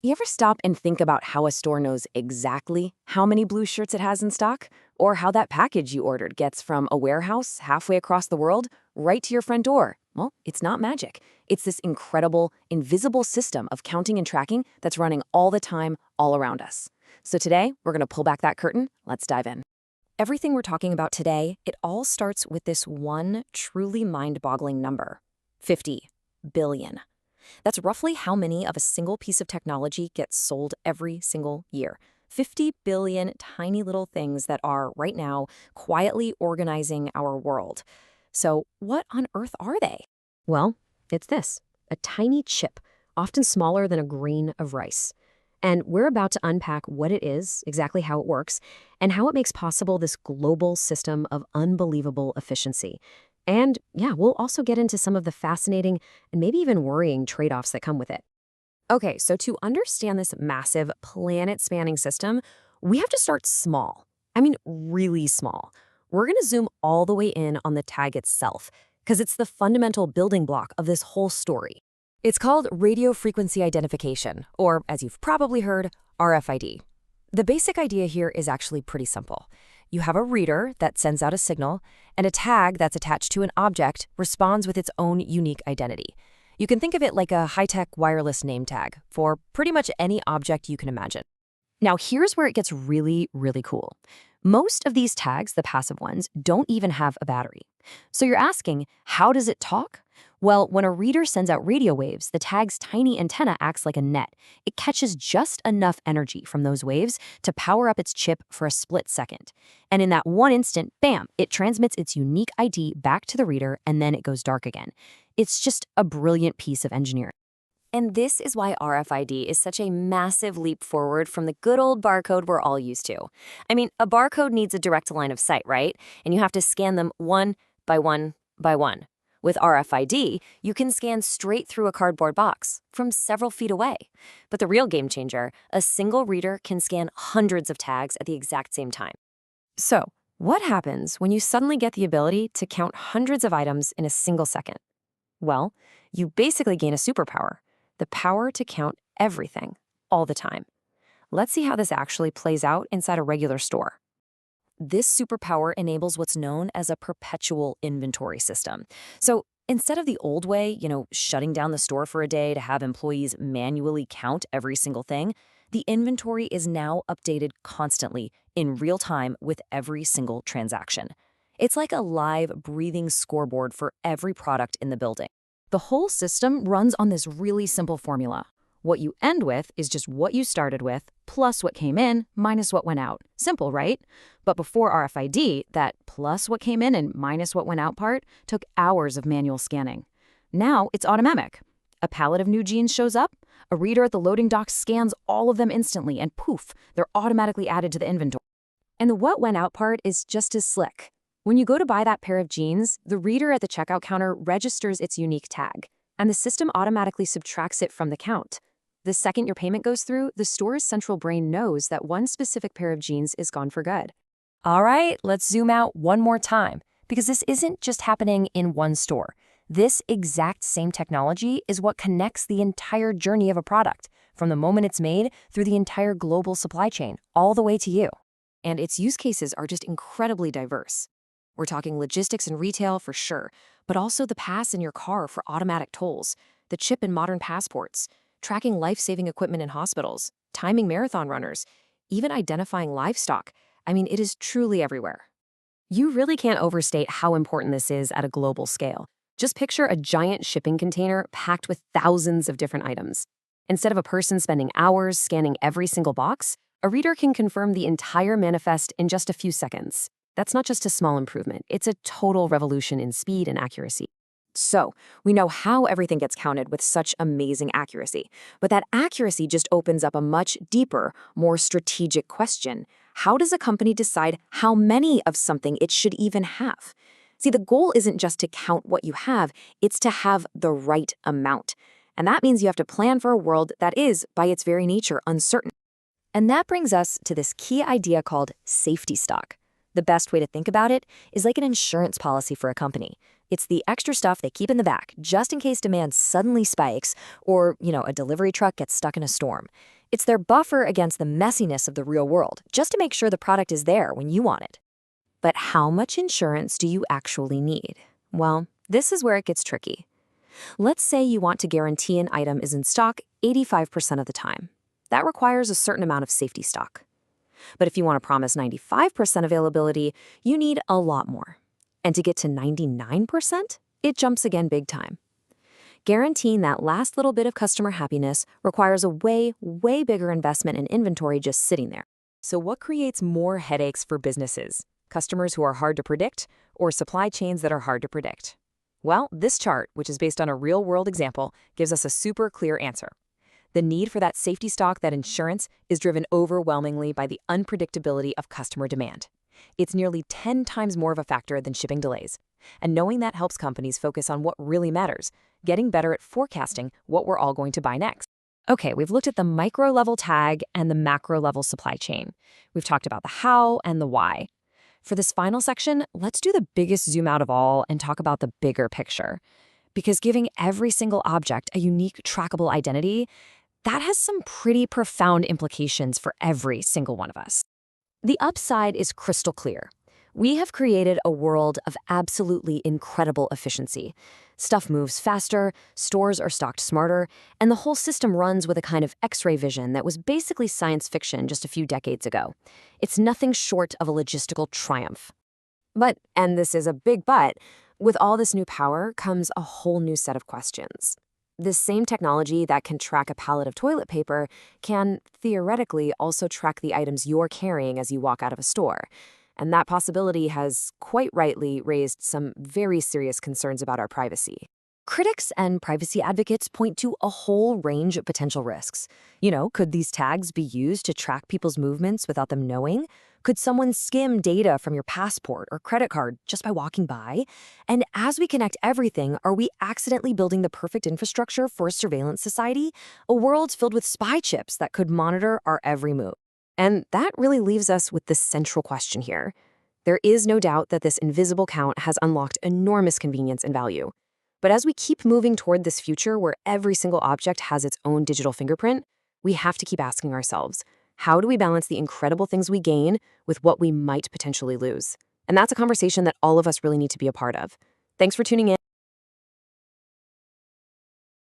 You ever stop and think about how a store knows exactly how many blue shirts it has in stock? Or how that package you ordered gets from a warehouse halfway across the world right to your front door? Well, it's not magic. It's this incredible, invisible system of counting and tracking that's running all the time, all around us. So today, we're going to pull back that curtain. Let's dive in. Everything we're talking about today, it all starts with this one truly mind-boggling number: 50 billion. That's roughly how many of a single piece of technology gets sold every single year. 50 billion tiny little things that are, right now, quietly organizing our world. So, what on earth are they? Well, it's this: a tiny chip, often smaller than a grain of rice. And we're about to unpack what it is, exactly how it works, and how it makes possible this global system of unbelievable efficiency. And yeah, we'll also get into some of the fascinating and maybe even worrying trade-offs that come with it. Okay, so to understand this massive planet-spanning system, we have to start small. I mean, really small. We're going to zoom all the way in on the tag itself, because it's the fundamental building block of this whole story. It's called radio frequency identification, or as you've probably heard, RFID. The basic idea here is actually pretty simple. You have a reader that sends out a signal, and a tag that's attached to an object responds with its own unique identity. You can think of it like a high-tech wireless name tag for pretty much any object you can imagine. Now, here's where it gets really, really cool. Most of these tags, the passive ones, don't even have a battery. So you're asking, how does it talk? Well, when a reader sends out radio waves, the tag's tiny antenna acts like a net. It catches just enough energy from those waves to power up its chip for a split second. And in that one instant, bam, it transmits its unique ID back to the reader, and then it goes dark again. It's just a brilliant piece of engineering. And this is why RFID is such a massive leap forward from the good old barcode we're all used to. I mean, a barcode needs a direct line of sight, right? And you have to scan them one by one by one. With RFID, you can scan straight through a cardboard box from several feet away. But the real game changer, a single reader can scan hundreds of tags at the exact same time. So, what happens when you suddenly get the ability to count hundreds of items in a single second? Well, you basically gain a superpower: the power to count everything, all the time. Let's see how this actually plays out inside a regular store. This superpower enables what's known as a perpetual inventory system. So instead of the old way, shutting down the store for a day to have employees manually count every single thing, the inventory is now updated constantly in real time with every single transaction. It's like a live, breathing scoreboard for every product in the building. The whole system runs on this really simple formula. What you end with is just what you started with, plus what came in, minus what went out. Simple, right? But before RFID, that plus what came in and minus what went out part took hours of manual scanning. Now it's automatic. A pallet of new jeans shows up, a reader at the loading dock scans all of them instantly, and poof, they're automatically added to the inventory. And the what went out part is just as slick. When you go to buy that pair of jeans, the reader at the checkout counter registers its unique tag, and the system automatically subtracts it from the count. The second your payment goes through, the store's central brain knows that one specific pair of jeans is gone for good. All right, let's zoom out one more time, because this isn't just happening in one store. This exact same technology is what connects the entire journey of a product, from the moment it's made through the entire global supply chain, all the way to you. And its use cases are just incredibly diverse. We're talking logistics and retail for sure, but also the pass in your car for automatic tolls, the chip in modern passports, tracking life-saving equipment in hospitals, timing marathon runners, even identifying livestock. I mean, it is truly everywhere. You really can't overstate how important this is at a global scale. Just picture a giant shipping container packed with thousands of different items. Instead of a person spending hours scanning every single box, a reader can confirm the entire manifest in just a few seconds. That's not just a small improvement, it's a total revolution in speed and accuracy. So, we know how everything gets counted with such amazing accuracy, but that accuracy just opens up a much deeper, more strategic question. How does a company decide how many of something it should even have? See, the goal isn't just to count what you have, it's to have the right amount. And that means you have to plan for a world that is, by its very nature, uncertain. And that brings us to this key idea called safety stock. The best way to think about it is like an insurance policy for a company. It's the extra stuff they keep in the back just in case demand suddenly spikes or, a delivery truck gets stuck in a storm. It's their buffer against the messiness of the real world, just to make sure the product is there when you want it. But how much insurance do you actually need? Well, this is where it gets tricky. Let's say you want to guarantee an item is in stock 85% of the time. That requires a certain amount of safety stock. But if you want to promise 95% availability, you need a lot more. And to get to 99%, it jumps again big time. Guaranteeing that last little bit of customer happiness requires a way, way bigger investment in inventory just sitting there. So what creates more headaches for businesses? Customers who are hard to predict, or supply chains that are hard to predict? Well, this chart, which is based on a real-world example, gives us a super clear answer. The need for that safety stock, that insurance, is driven overwhelmingly by the unpredictability of customer demand. It's nearly 10 times more of a factor than shipping delays. And knowing that helps companies focus on what really matters, getting better at forecasting what we're all going to buy next. Okay, we've looked at the micro-level tag and the macro-level supply chain. We've talked about the how and the why. For this final section, let's do the biggest zoom out of all and talk about the bigger picture. Because giving every single object a unique trackable identity, that has some pretty profound implications for every single one of us. The upside is crystal clear. We have created a world of absolutely incredible efficiency. Stuff moves faster, stores are stocked smarter, and the whole system runs with a kind of X-ray vision that was basically science fiction just a few decades ago. It's nothing short of a logistical triumph. But, and this is a big but, with all this new power comes a whole new set of questions. This same technology that can track a pallet of toilet paper can, theoretically, also track the items you're carrying as you walk out of a store. And that possibility has, quite rightly, raised some very serious concerns about our privacy. Critics and privacy advocates point to a whole range of potential risks. Could these tags be used to track people's movements without them knowing? Could someone skim data from your passport or credit card just by walking by? And as we connect everything, are we accidentally building the perfect infrastructure for a surveillance society? A world filled with spy chips that could monitor our every move. And that really leaves us with the central question here. There is no doubt that this invisible count has unlocked enormous convenience and value. But as we keep moving toward this future where every single object has its own digital fingerprint, we have to keep asking ourselves, how do we balance the incredible things we gain with what we might potentially lose? And that's a conversation that all of us really need to be a part of. Thanks for tuning in.